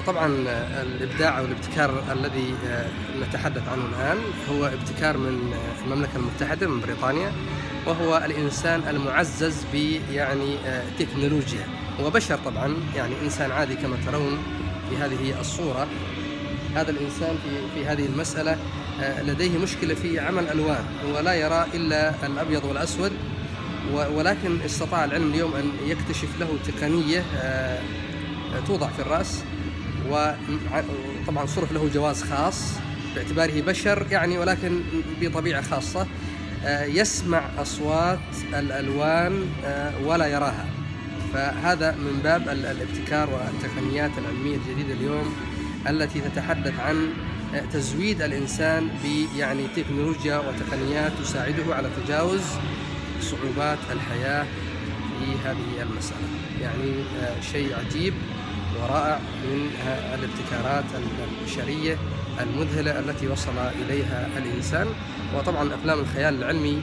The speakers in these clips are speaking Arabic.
طبعًا الإبداع أو الابتكار الذي نتحدث عنه الآن هو ابتكار من المملكة المتحدة من بريطانيا، وهو الإنسان المُعزّز يعني تكنولوجيا. هو بشر طبعًا، يعني إنسان عادي كما ترون في هذه الصورة. هذا الإنسان في هذه المسألة لديه مشكلة في عمل ألوان، هو لا يرى إلا الأبيض والأسود، ولكن استطاع العلم اليوم أن يكتشف له تقنية توضع في الرأس، وطبعًا صُرف له جواز خاص باعتباره بشر يعني، ولكن بطبيعة خاصة يسمع أصوات الألوان ولا يراها. فهذا من باب الابتكار والتقنيات العلمية الجديدة اليوم التي تتحدث عن تزويد الإنسان يعني تكنولوجيا وتقنيات تساعده على تجاوز صعوبات الحياة في هذه المسألة. يعني شيء عجيب ورائع من الابتكارات البشرية المذهلة التي وصل إليها الإنسان. وطبعا أفلام الخيال العلمي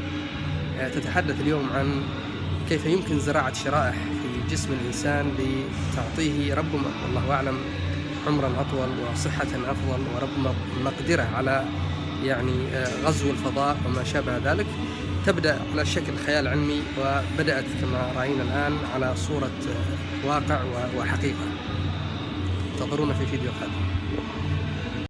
تتحدث اليوم عن كيف يمكن زراعة شرائح في جسم الإنسان لتعطيه ربما والله أعلم عمرا أطول وصحة أفضل، وربما مقدرة على يعني غزو الفضاء وما شابه ذلك. تبدأ على شكل خيال علمي، وبدأت كما رأينا الآن على صورة واقع وحقيقة. انتظرونا في فيديو قادم.